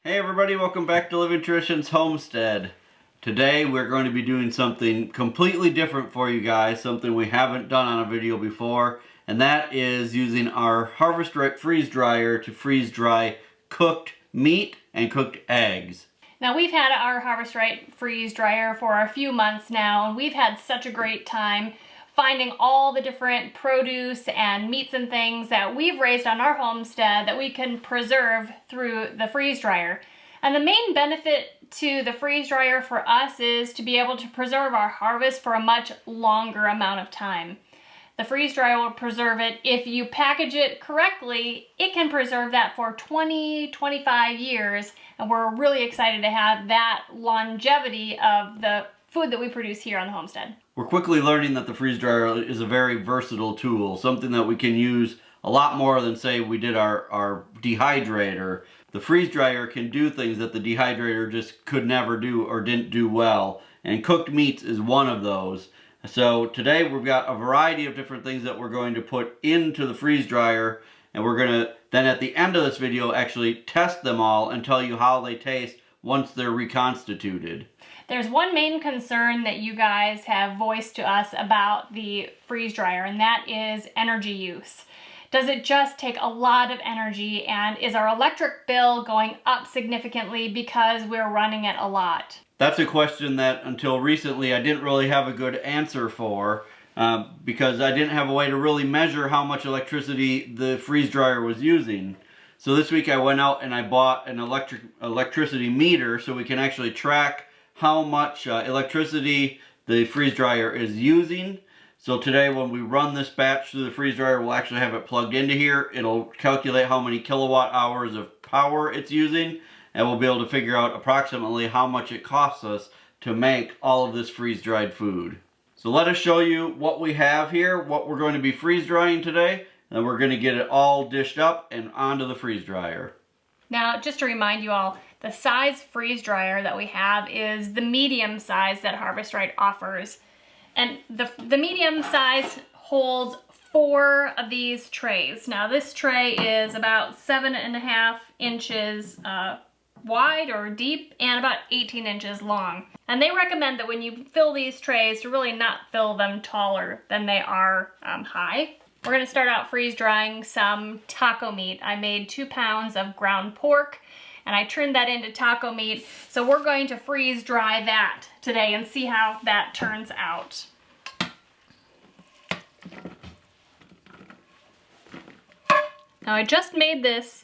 Hey everybody, welcome back to Living Traditions Homestead. Today we're going to be doing something completely different for you guys, something we haven't done on a video before, and that is using our Harvest Right freeze dryer to freeze dry cooked meat and cooked eggs. Now we've had our Harvest Right freeze dryer for a few months now, and we've had such a great time finding all the different produce and meats and things that we've raised on our homestead that we can preserve through the freeze dryer. And the main benefit to the freeze dryer for us is to be able to preserve our harvest for a much longer amount of time. The freeze dryer will preserve it. If you package it correctly, it can preserve that for 20-25 years, and we're really excited to have that longevity of the food that we produce here on the homestead. We're quickly learning that the freeze dryer is a very versatile tool, something that we can use a lot more than, say, we did our dehydrator. The freeze dryer can do things that the dehydrator just could never do or didn't do well, and cooked meats is one of those. So today we've got a variety of different things that we're going to put into the freeze dryer, and we're going to then at the end of this video actually test them all and tell you how they taste once they're reconstituted. There's one main concern that you guys have voiced to us about the freeze dryer, and that is energy use. Does it just take a lot of energy, and is our electric bill going up significantly because we're running it a lot? That's a question that until recently I didn't really have a good answer for because I didn't have a way to really measure how much electricity the freeze dryer was using. So this week I went out and I bought an electricity meter so we can actually track how much electricity the freeze dryer is using. So today when we run this batch through the freeze dryer, we'll actually have it plugged into here. It'll calculate how many kilowatt hours of power it's using, and we'll be able to figure out approximately how much it costs us to make all of this freeze-dried food. So let us show you what we have here, what we're going to be freeze drying today, and then we're going to get it all dished up and onto the freeze dryer. Now, just to remind you all, the size freeze dryer that we have is the medium size that Harvest Right offers. And the medium size holds 4 of these trays. Now this tray is about 7.5 inches wide or deep and about 18 inches long. And they recommend that when you fill these trays to really not fill them taller than they are high. We're gonna start out freeze drying some taco meat. I made 2 pounds of ground pork and I turned that into taco meat. So we're going to freeze dry that today and see how that turns out. Now I just made this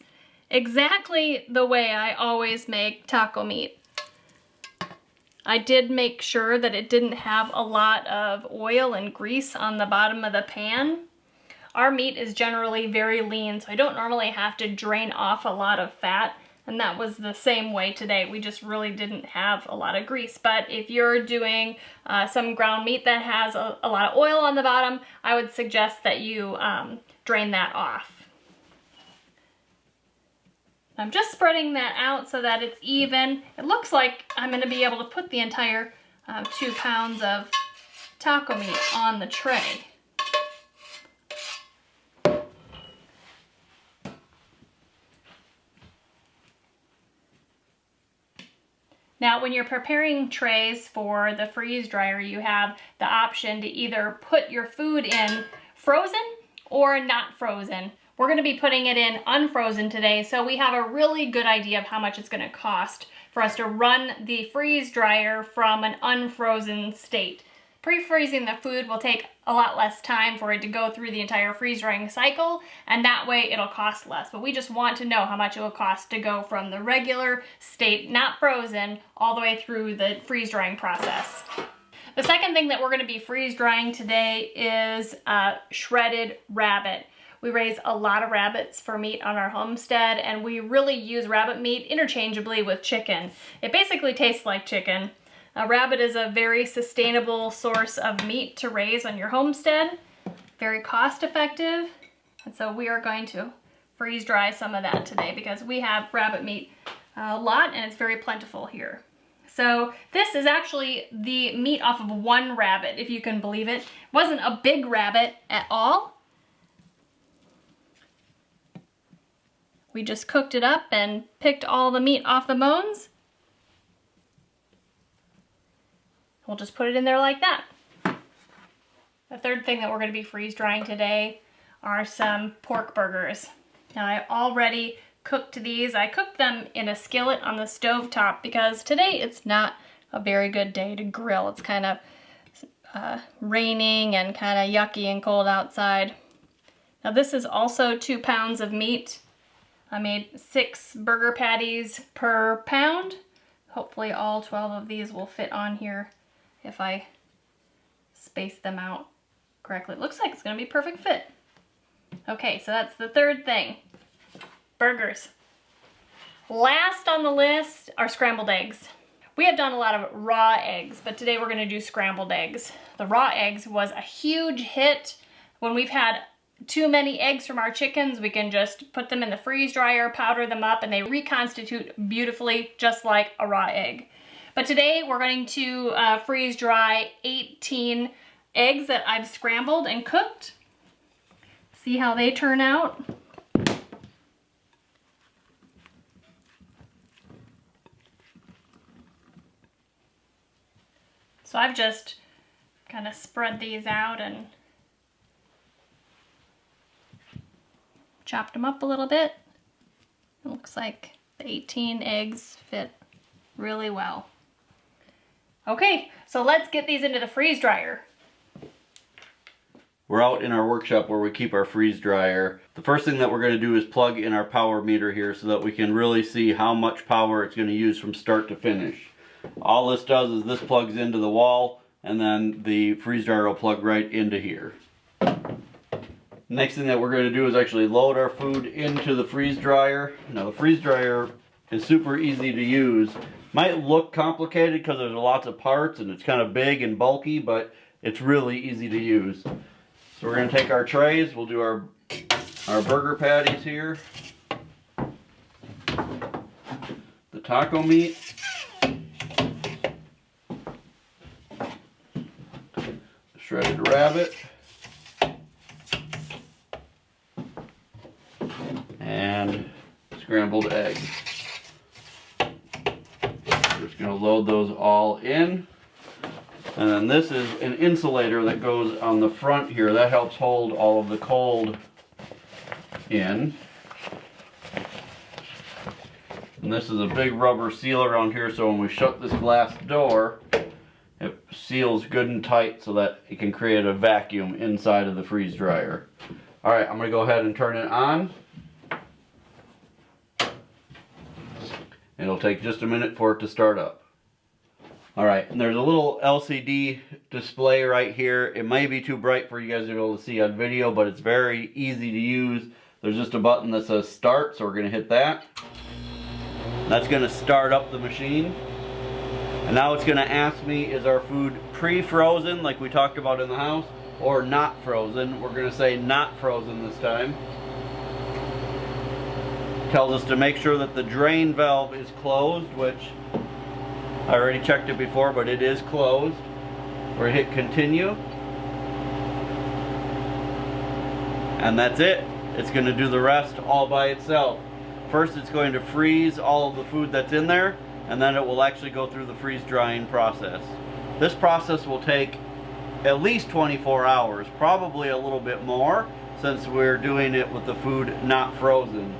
exactly the way I always make taco meat. I did make sure that it didn't have a lot of oil and grease on the bottom of the pan. Our meat is generally very lean, so I don't normally have to drain off a lot of fat. And that was the same way today. We just really didn't have a lot of grease. But if you're doing some ground meat that has a lot of oil on the bottom, I would suggest that you drain that off. I'm just spreading that out so that it's even. It looks like I'm going to be able to put the entire 2 pounds of taco meat on the tray. Now, when you're preparing trays for the freeze dryer, you have the option to either put your food in frozen or not frozen. We're going to be putting it in unfrozen today, so we have a really good idea of how much it's going to cost for us to run the freeze dryer from an unfrozen state. Pre-freezing the food will take a lot less time for it to go through the entire freeze drying cycle, and that way it'll cost less. But we just want to know how much it will cost to go from the regular state, not frozen, all the way through the freeze drying process. The second thing that we're going to be freeze drying today is shredded rabbit. We raise a lot of rabbits for meat on our homestead, and we really use rabbit meat interchangeably with chicken. It basically tastes like chicken. A rabbit is a very sustainable source of meat to raise on your homestead, very cost effective, and so we are going to freeze dry some of that today because we have rabbit meat a lot and it's very plentiful here. So this is actually the meat off of 1 rabbit, if you can believe it. It wasn't a big rabbit at all. We just cooked it up and picked all the meat off the bones. We'll just put it in there like that. The third thing that we're going to be freeze drying today are some pork burgers. Now I already cooked these. I cooked them in a skillet on the stove top because today it's not a very good day to grill. It's kind of raining and kind of yucky and cold outside. Now this is also 2 pounds of meat. I made 6 burger patties per pound. Hopefully all 12 of these will fit on here if I space them out correctly. It looks like it's going to be perfect fit. Okay, so that's the third thing. Burgers. Last on the list are scrambled eggs. We have done a lot of raw eggs, but today we're going to do scrambled eggs. The raw eggs was a huge hit. When we've had too many eggs from our chickens, we can just put them in the freeze dryer, powder them up, and they reconstitute beautifully just like a raw egg. But today we're going to freeze dry 18 eggs that I've scrambled and cooked. See how they turn out. So I've just kind of spread these out and chopped them up a little bit. It looks like the 18 eggs fit really well. Okay, so let's get these into the freeze dryer. We're out in our workshop where we keep our freeze dryer. The first thing that we're going to do is plug in our power meter here so that we can really see how much power it's going to use from start to finish. All this does is this plugs into the wall, and then the freeze dryer will plug right into here. Next thing that we're going to do is actually load our food into the freeze dryer. Now the freeze dryer is super easy to use. Might look complicated because there's lots of parts and it's kind of big and bulky, but it's really easy to use. So we're going to take our trays, we'll do our burger patties here, the taco meat, shredded rabbit, and scrambled eggs. We're just going to load those all in. And then this is an insulator that goes on the front here. That helps hold all of the cold in. And this is a big rubber seal around here, so when we shut this glass door, it seals good and tight so that it can create a vacuum inside of the freeze dryer. Alright, I'm going to go ahead and turn it on. It'll take just a minute for it to start up. Alright, and there's a little LCD display right here. It may be too bright for you guys to be able to see on video, but it's very easy to use. There's just a button that says start, so we're going to hit that. That's going to start up the machine. And now it's going to ask me, is our food pre-frozen, like we talked about in the house, or not frozen? We're going to say not frozen this time. Tells us to make sure that the drain valve is closed, which I already checked it before, but it is closed. We're going to hit continue. And that's it. It's going to do the rest all by itself. First, it's going to freeze all of the food that's in there, and then it will actually go through the freeze drying process. This process will take at least 24 hours, probably a little bit more, since we're doing it with the food not frozen.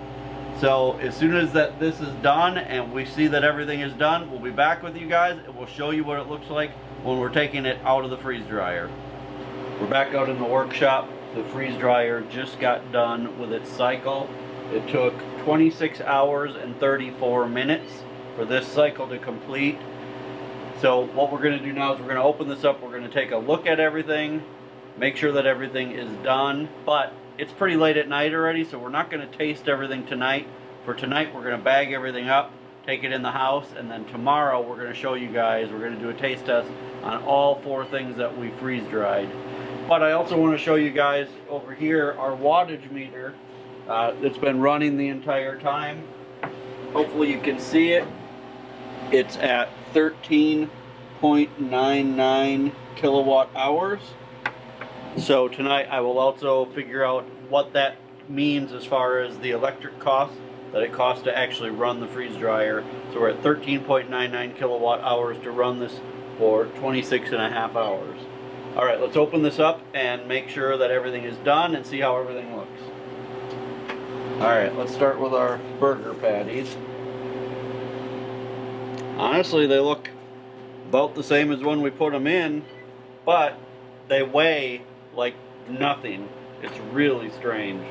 So as soon as this is done and we see that everything is done, we'll be back with you guys and we'll show you what it looks like when we're taking it out of the freeze dryer. We're back out in the workshop. The freeze dryer just got done with its cycle. It took 26 hours and 34 minutes for this cycle to complete. So what we're going to do now is we're going to open this up. We're going to take a look at everything, make sure that everything is done, but it's pretty late at night already, so we're not going to taste everything tonight. For tonight, we're going to bag everything up, take it in the house, and then tomorrow we're going to show you guys, we're going to do a taste test on all 4 things that we freeze dried. But I also want to show you guys over here our wattage meter. It's been running the entire time. Hopefully you can see it. It's at 13.99 kilowatt hours. So tonight I will also figure out what that means as far as the electric cost that it costs to actually run the freeze dryer. So we're at 13.99 kilowatt hours to run this for 26.5 hours. All right, let's open this up and make sure that everything is done and see how everything looks. All right, let's start with our burger patties. Honestly, they look about the same as when we put them in, but they weigh like nothing. It's really strange.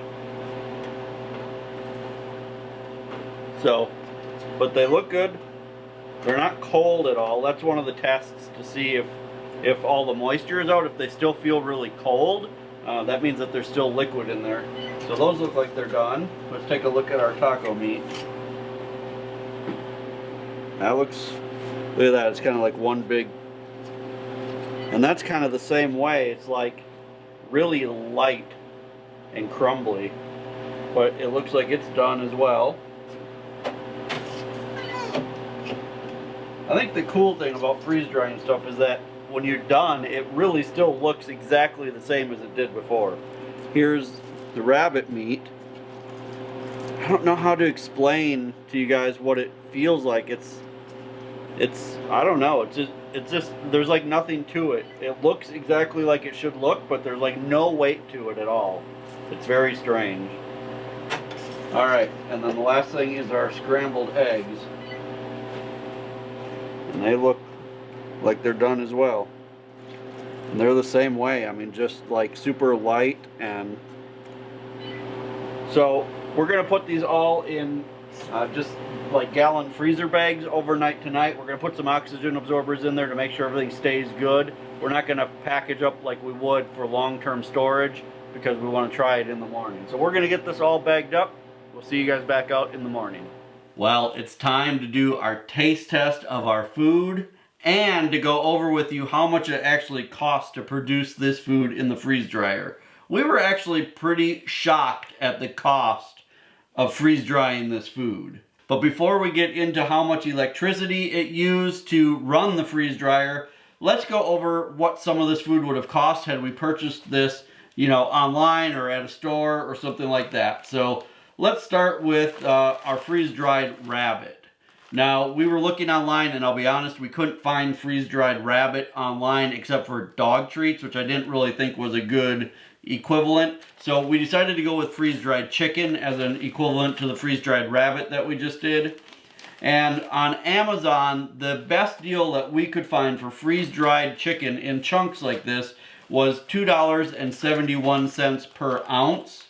So, but they look good. They're not cold at all. That's one of the tests to see if all the moisture is out. If they still feel really cold, that means that there's still liquid in there. So those look like they're done. Let's take a look at our taco meat. That looks, look at that, it's kind of like one big, and that's kind of the same way. It's like really light and crumbly, but it looks like it's done as well. I think the cool thing about freeze drying stuff is that when you're done, it really still looks exactly the same as it did before. Here's the rabbit meat. I don't know how to explain to you guys what it feels like. It's I don't know, it's just there's like nothing to it. It looks exactly like it should look, but there's like no weight to it at all. It's very strange. All right, and then the last thing is our scrambled eggs. And they look like they're done as well. And they're the same way. I mean, just like super light. And so we're gonna put these all in just like gallon freezer bags overnight tonight. We're gonna put some oxygen absorbers in there to make sure everything stays good. We're not gonna package up like we would for long-term storage because we want to try it in the morning. So we're gonna get this all bagged up. We'll see you guys back out in the morning. Well, it's time to do our taste test of our food and to go over with you how much it actually costs to produce this food in the freeze dryer. We were actually pretty shocked at the cost of freeze drying this food. But before we get into how much electricity it used to run the freeze dryer, let's go over what some of this food would have cost had we purchased this, you know, online or at a store or something like that. So let's start with our freeze-dried rabbit. Now, we were looking online, and I'll be honest, we couldn't find freeze-dried rabbit online except for dog treats, which I didn't really think was a good equivalent. So we decided to go with freeze-dried chicken as an equivalent to the freeze-dried rabbit that we just did. And on Amazon, the best deal that we could find for freeze-dried chicken in chunks like this was $2.71 per ounce.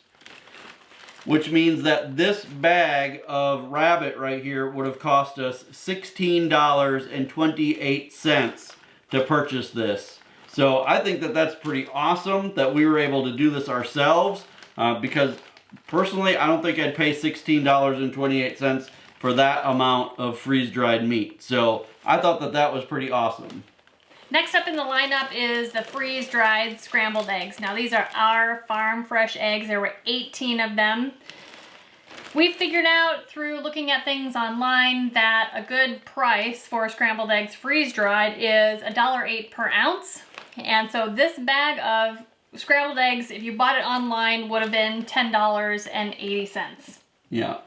Which means that this bag of rabbit right here would have cost us $16.28 to purchase this. So I think that that's pretty awesome that we were able to do this ourselves because personally I don't think I'd pay $16.28 for that amount of freeze-dried meat. So I thought that that was pretty awesome. Next up in the lineup is the freeze-dried scrambled eggs. Now these are our farm fresh eggs. There were 18 of them. We figured out through looking at things online that a good price for scrambled eggs freeze-dried is $1.08 per ounce. And so this bag of scrambled eggs, if you bought it online, would have been $10.80. Yeah.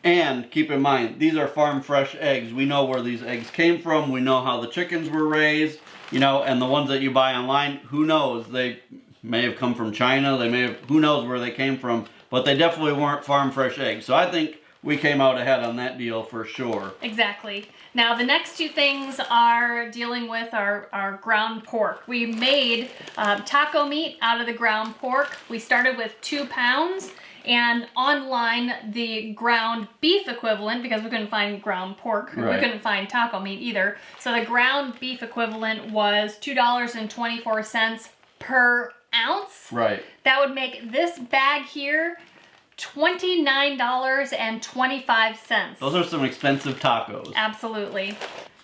And keep in mind, these are farm fresh eggs. We know where these eggs came from. We know how the chickens were raised. You know, and the ones that you buy online, who knows? They may have come from China. They may have, who knows where they came from. But they definitely weren't farm fresh eggs. So I think we came out ahead on that deal for sure. Exactly. Now the next two things are dealing with our ground pork. We made taco meat out of the ground pork. We started with 2 pounds. And online, the ground beef equivalent, because we couldn't find ground pork, right. We couldn't find taco meat either. So the ground beef equivalent was $2.24 per ounce. Right. That would make this bag here $29.25. Those are some expensive tacos. Absolutely.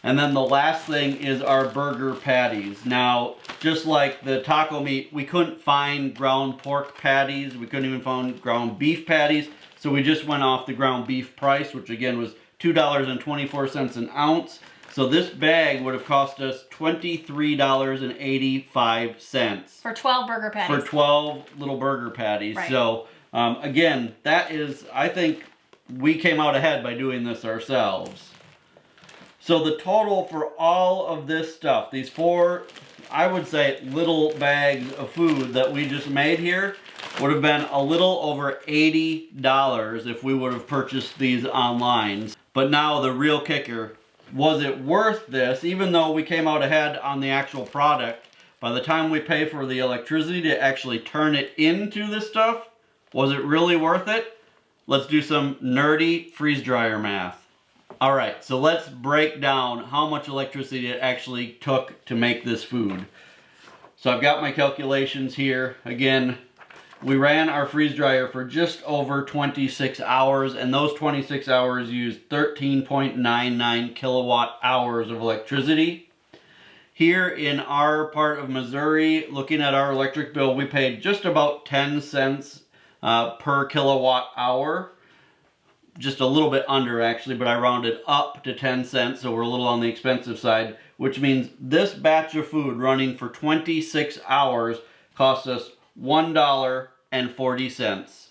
And then the last thing is our burger patties. Now, just like the taco meat, we couldn't find ground pork patties. We couldn't even find ground beef patties. So we just went off the ground beef price, which again was $2.24 an ounce. So this bag would have cost us $23.85. For 12 burger patties. For 12 little burger patties. Right. So again, that is, I think, we came out ahead by doing this ourselves. So the total for all of this stuff, these 4, I would say, little bags of food that we just made here, would have been a little over $80 if we would have purchased these online. But now the real kicker, was it worth this? Even though we came out ahead on the actual product, by the time we pay for the electricity to actually turn it into this stuff, was it really worth it? Let's do some nerdy freeze dryer math. All right, so let's break down how much electricity it actually took to make this food. So I've got my calculations here. Again, we ran our freeze dryer for just over 26 hours, and those 26 hours used 13.99 kilowatt hours of electricity. Here in our part of Missouri, looking at our electric bill, we paid just about 10 cents per kilowatt hour. Just a little bit under actually, but I rounded up to 10 cents, so we're a little on the expensive side, which means this batch of food running for 26 hours cost us $1.40,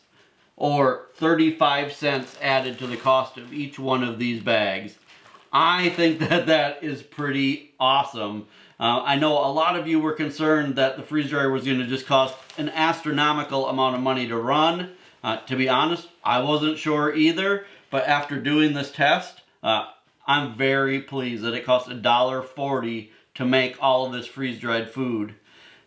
or 35 cents added to the cost of each one of these bags. I think that that is pretty awesome. I know a lot of you were concerned that the freeze dryer was going to just cost an astronomical amount of money to run. To be honest, I wasn't sure either, but after doing this test, I'm very pleased that it cost $1.40 to make all of this freeze-dried food.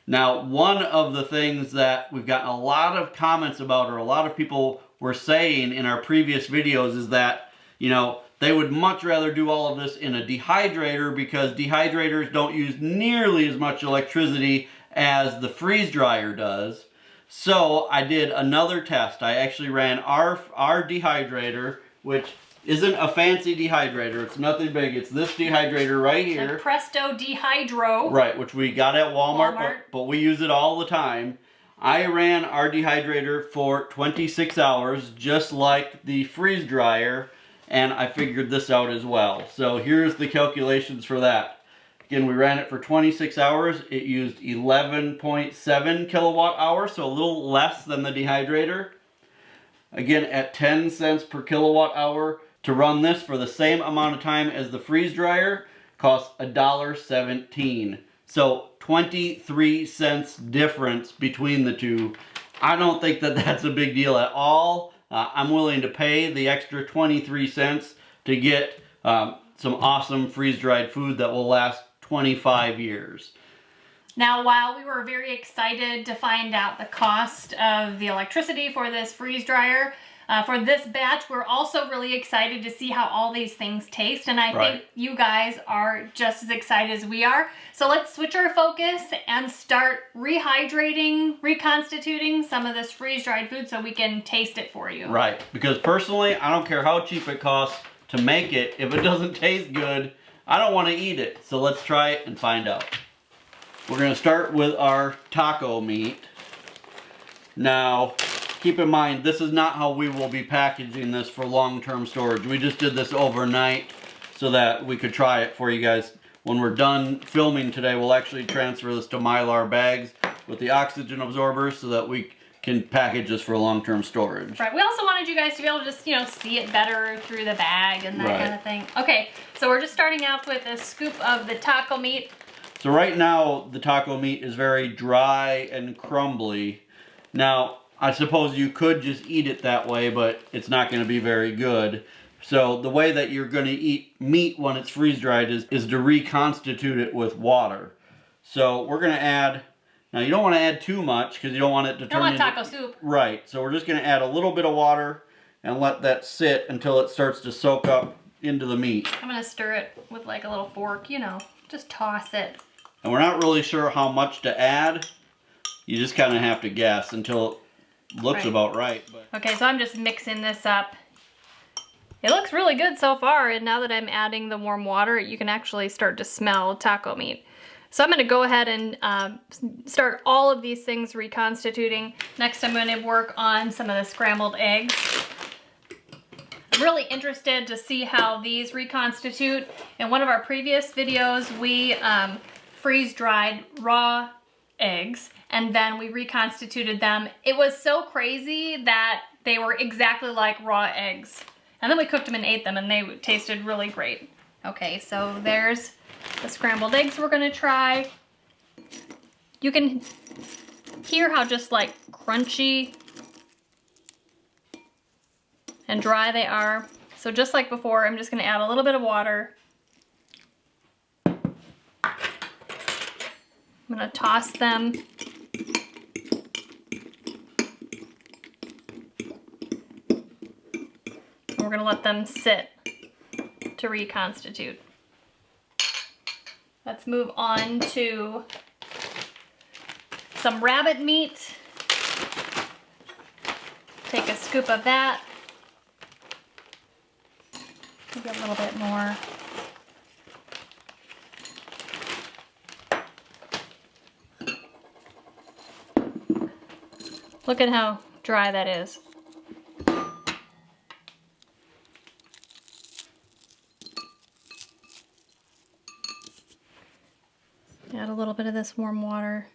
Now, one of the things that we've gotten a lot of comments about, or a lot of people were saying in our previous videos, is that, you know, they would much rather do all of this in a dehydrator because dehydrators don't use nearly as much electricity as the freeze dryer does. So I did another test. I actually ran our dehydrator, which isn't a fancy dehydrator. It's nothing big. It's this dehydrator right here. The Presto Dehydro. Right, which we got at Walmart. But we use it all the time. I ran our dehydrator for 26 hours, just like the freeze dryer, and I figured this out as well. So here's the calculations for that. Again, we ran it for 26 hours. It used 11.7 kilowatt hours, so a little less than the dehydrator. Again, at 10 cents per kilowatt hour, to run this for the same amount of time as the freeze dryer costs $1.17. So 23 cents difference between the two. I don't think that that's a big deal at all. I'm willing to pay the extra 23 cents to get some awesome freeze-dried food that will last 25 years. Now, while we were very excited to find out the cost of the electricity for this freeze dryer, for this batch, we're also really excited to see how all these things taste, and I think you guys are just as excited as we are. So let's switch our focus and start rehydrating, reconstituting some of this freeze-dried food so we can taste it for you. Right, because personally, I don't care how cheap it costs to make it. If it doesn't taste good, I don't want to eat it. So let's try it and find out. We're going to start with our taco meat. Now, keep in mind, this is not how we will be packaging this for long-term storage. We just did this overnight so that we could try it for you guys. When we're done filming today, we'll actually transfer this to Mylar bags with the oxygen absorbers so that we can package this for long-term storage. Right. We also wanted you guys to be able to just, you know, see it better through the bag and that kind of thing. Okay, so we're just starting out with a scoop of the taco meat. So right now, the taco meat is very dry and crumbly. Now, I suppose you could just eat it that way, but it's not going to be very good. So the way that you're going to eat meat when it's freeze-dried is to reconstitute it with water. So we're going to add, now you don't want to add too much because you don't want it to turn into taco soup. Right, so we're just going to add a little bit of water and let that sit until it starts to soak up into the meat. I'm going to stir it with like a little fork, you know, just toss it. And we're not really sure how much to add. You just kind of have to guess until it looks about right. But. Okay, so I'm just mixing this up. It looks really good so far, and now that I'm adding the warm water, you can actually start to smell taco meat. So I'm going to go ahead and start all of these things reconstituting. Next, I'm going to work on some of the scrambled eggs. I'm really interested to see how these reconstitute. In one of our previous videos, we freeze-dried raw eggs, and then we reconstituted them. It was so crazy that they were exactly like raw eggs. And then we cooked them and ate them, and they tasted really great. Okay, so there's the scrambled eggs we're gonna try. You can hear how just like crunchy and dry they are. So just like before, I'm just gonna add a little bit of water. I'm gonna toss them. And we're gonna let them sit to reconstitute. Let's move on to some rabbit meat. Take a scoop of that. Maybe a little bit more. Look at how dry that is. Add a little bit of this warm water.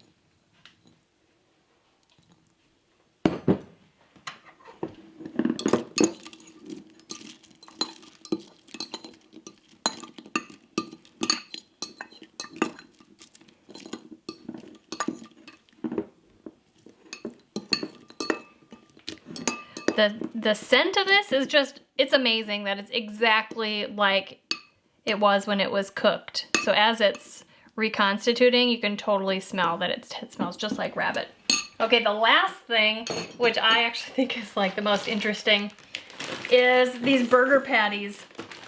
The scent of this is just, it's amazing that it's exactly like it was when it was cooked. So as it's reconstituting, you can totally smell that it smells just like rabbit. Okay, the last thing, which I actually think is like the most interesting, is these burger patties.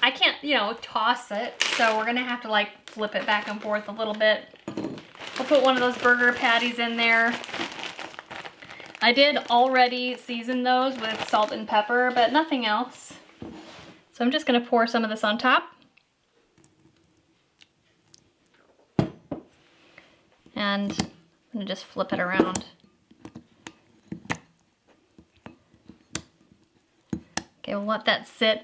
I can't, you know, toss it, so we're gonna have to like flip it back and forth a little bit. We'll put one of those burger patties in there. I did already season those with salt and pepper, but nothing else. So I'm just gonna pour some of this on top. And I'm gonna just flip it around. Okay, we'll let that sit.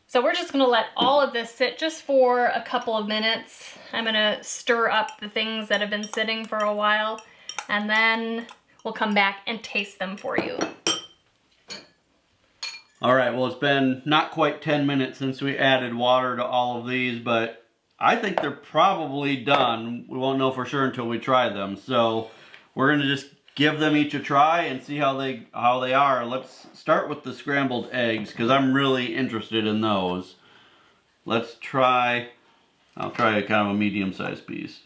So we're just gonna let all of this sit just for a couple of minutes. I'm gonna stir up the things that have been sitting for a while, and then we'll come back and taste them for you. All right, well, it's been not quite 10 minutes since we added water to all of these, but I think they're probably done. We won't know for sure until we try them. So we're gonna just give them each a try and see how they are. Let's start with the scrambled eggs, because I'm really interested in those. Let's try, I'll try a kind of a medium-sized piece.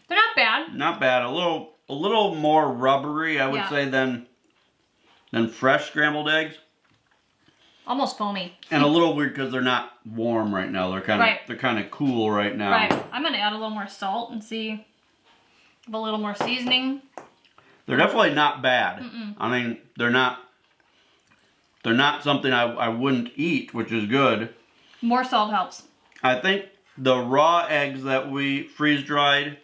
They're not bad. Not bad. A little more rubbery, I would say, than fresh scrambled eggs. Almost foamy. And a little weird because they're not warm right now. They're kind of cool right now. Right. I'm gonna add a little more salt and see if a little more seasoning. They're definitely not bad. I mean, they're not something I wouldn't eat, which is good. More salt helps. I think the raw eggs that we freeze dried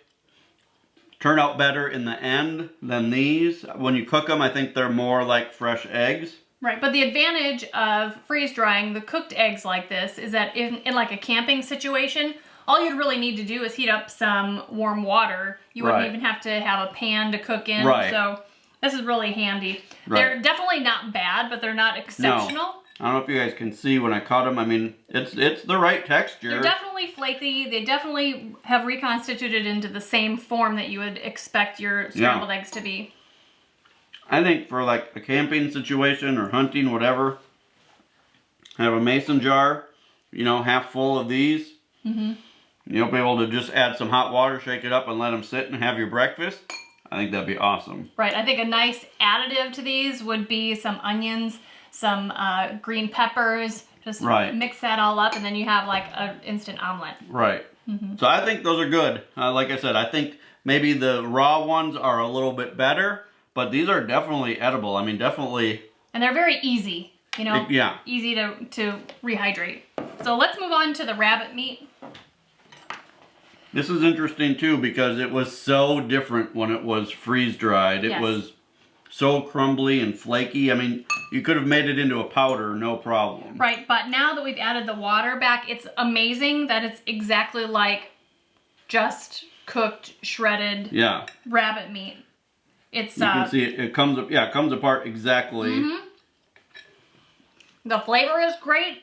turn out better in the end than these. When you cook them, I think they're more like fresh eggs. Right, but the advantage of freeze drying the cooked eggs like this is that in like a camping situation, all you'd really need to do is heat up some warm water. You wouldn't even have to have a pan to cook in. Right. So this is really handy. Right. They're definitely not bad, but they're not exceptional. No. I don't know if you guys can see when I cut them. I mean, it's the right texture. They're definitely flaky. They definitely have reconstituted into the same form that you would expect your scrambled eggs to be. I think for like a camping situation or hunting, whatever, have a mason jar, you know, half full of these. You'll be able to just add some hot water, shake it up, and let them sit and have your breakfast. I think that'd be awesome. Right. I think a nice additive to these would be some onions, some green peppers. Just mix that all up, and then you have like an instant omelet. Right. So I think those are good. Like I said, I think maybe the raw ones are a little bit better, but these are definitely edible. I mean, definitely. And they're very easy, you know? Yeah. Easy to rehydrate. So let's move on to the rabbit meat. This is interesting too because it was so different when it was freeze dried. It was so crumbly and flaky. I mean, you could have made it into a powder, no problem. Right, but now that we've added the water back, it's amazing that it's exactly like just cooked, shredded Yeah. rabbit meat. It's You can see it comes up. Yeah, it comes apart exactly. The flavor is great.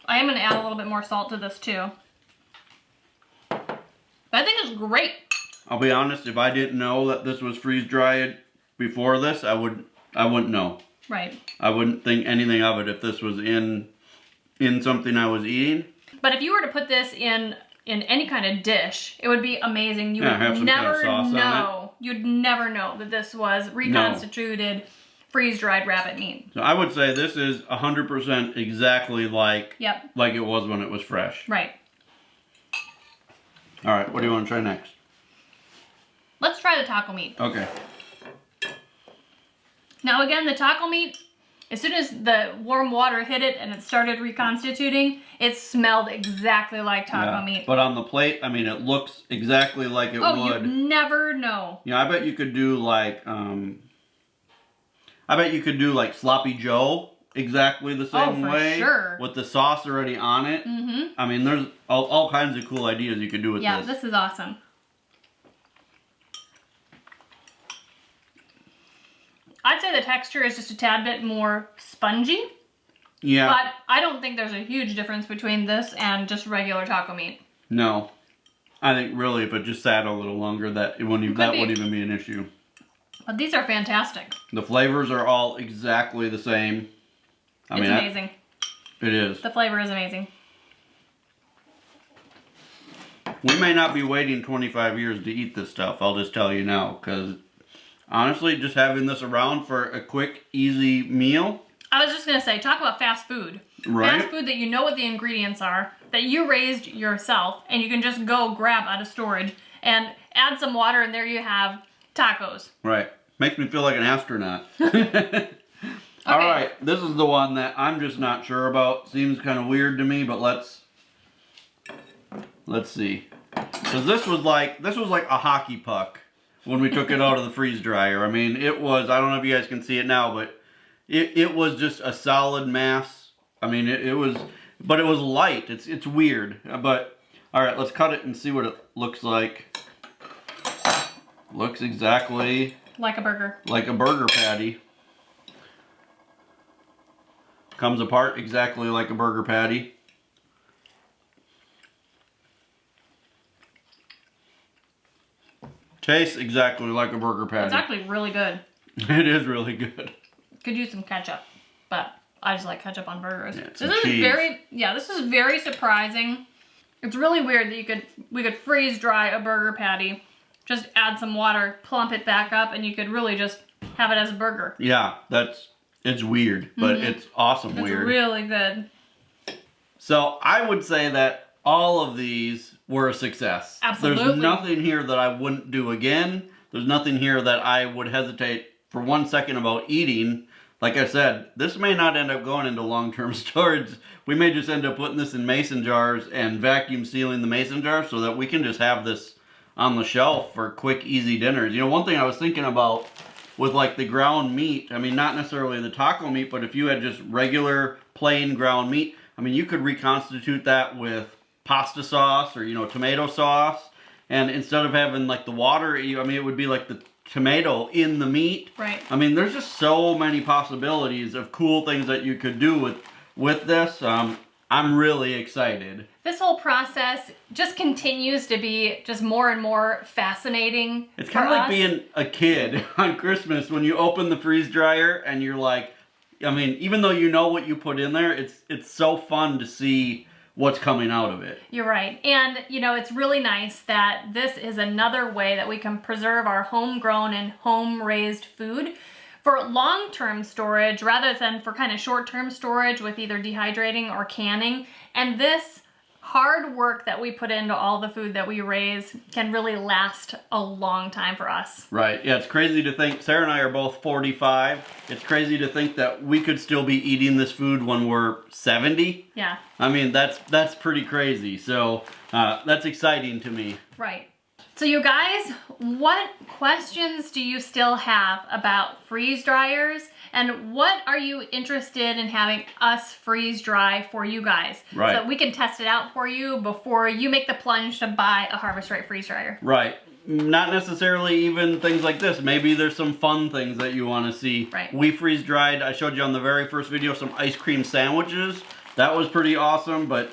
I am going to add a little bit more salt to this too. I think it's great. I'll be honest, if I didn't know that this was freeze dried before this, I wouldn't know. Right. I wouldn't think anything of it if this was in something I was eating. But if you were to put this in any kind of dish, it would be amazing. You have would some kind of never sauce on know. You'd never know that this was reconstituted freeze-dried rabbit meat. So I would say this is 100% exactly like Yep. like it was when it was fresh. Right. All right, what do you want to try next? Let's try the taco meat. Okay. Now again, the taco meat, as soon as the warm water hit it and it started reconstituting, it smelled exactly like taco meat. But on the plate, I mean, it looks exactly like it would. Oh, you'd never know. Yeah, I bet you could do like Sloppy Joe exactly the same way. Sure. With the sauce already on it. Mm-hmm. I mean, there's all kinds of cool ideas you could do with this. Yeah, this is awesome. I'd say the texture is just a tad bit more spongy. Yeah. But I don't think there's a huge difference between this and just regular taco meat. No. I think really if it just sat a little longer, that wouldn't even be an issue. But these are fantastic. The flavors are all exactly the same. It's amazing. It is. The flavor is amazing. We may not be waiting 25 years to eat this stuff, I'll just tell you now, because honestly, just having this around for a quick, easy meal. I was just going to say, talk about fast food. Right. Fast food that you know what the ingredients are, that you raised yourself, and you can just go grab out of storage and add some water, and there you have tacos. Right. Makes me feel like an astronaut. All right, this is the one that I'm just not sure about. Seems kind of weird to me, but let's see. Because this was like a hockey puck when we took it out of the freeze dryer. I mean, it was, I don't know if you guys can see it now, but it was just a solid mass. I mean, it was light. It's weird. But all right, let's cut it and see what it looks like. Looks exactly like a burger. Like a burger patty. Comes apart exactly like a burger patty. Tastes exactly like a burger patty. It's actually really good. It is really good. Could use some ketchup, but I just like ketchup on burgers. Yeah, this is very surprising. It's really weird that we could freeze dry a burger patty, just add some water, plump it back up, and you could really just have it as a burger. Yeah, it's weird, but it's awesome weird. It's really good. So I would say that all of these were a success. Absolutely. There's nothing here that I wouldn't do again. There's nothing here that I would hesitate for 1 second about eating. Like I said, this may not end up going into long-term storage. We may just end up putting this in mason jars and vacuum sealing the mason jars so that we can just have this on the shelf for quick, easy dinners. You know, one thing I was thinking about with like the ground meat, I mean, not necessarily the taco meat, but if you had just regular plain ground meat, I mean, you could reconstitute that with pasta sauce or, you know, tomato sauce. And instead of having like the water, I mean, it would be like the tomato in the meat. Right. I mean, there's just so many possibilities of cool things that you could do with this. I'm really excited. This whole process just continues to be just more and more fascinating. It's kind of like being a kid on Christmas when you open the freeze dryer and you're like, I mean, even though you know what you put in there, it's so fun to see what's coming out of it. You're right. And, you know, it's really nice that this is another way that we can preserve our homegrown and home-raised food for long-term storage rather than for kind of short-term storage with either dehydrating or canning. And this hard work that we put into all the food that we raise can really last a long time for us. Right. Yeah, it's crazy to think, Sarah and I are both 45. It's crazy to think that we could still be eating this food when we're 70. Yeah. I mean, that's pretty crazy. So that's exciting to me. Right. So you guys, what questions do you still have about freeze dryers? And what are you interested in having us freeze dry for you guys? Right. So we can test it out for you before you make the plunge to buy a Harvest Right freeze dryer. Right. Not necessarily even things like this. Maybe there's some fun things that you want to see. Right. We freeze dried, I showed you on the very first video, some ice cream sandwiches. That was pretty awesome, but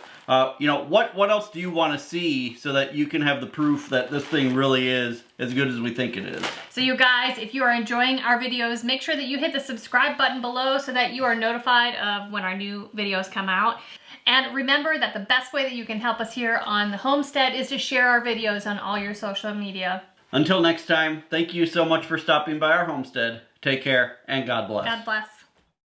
you know, what else do you want to see so that you can have the proof that this thing really is as good as we think it is? So you guys, if you are enjoying our videos, make sure that you hit the subscribe button below so that you are notified of when our new videos come out. And remember that the best way that you can help us here on the homestead is to share our videos on all your social media. Until next time, thank you so much for stopping by our homestead. Take care and God bless. God bless.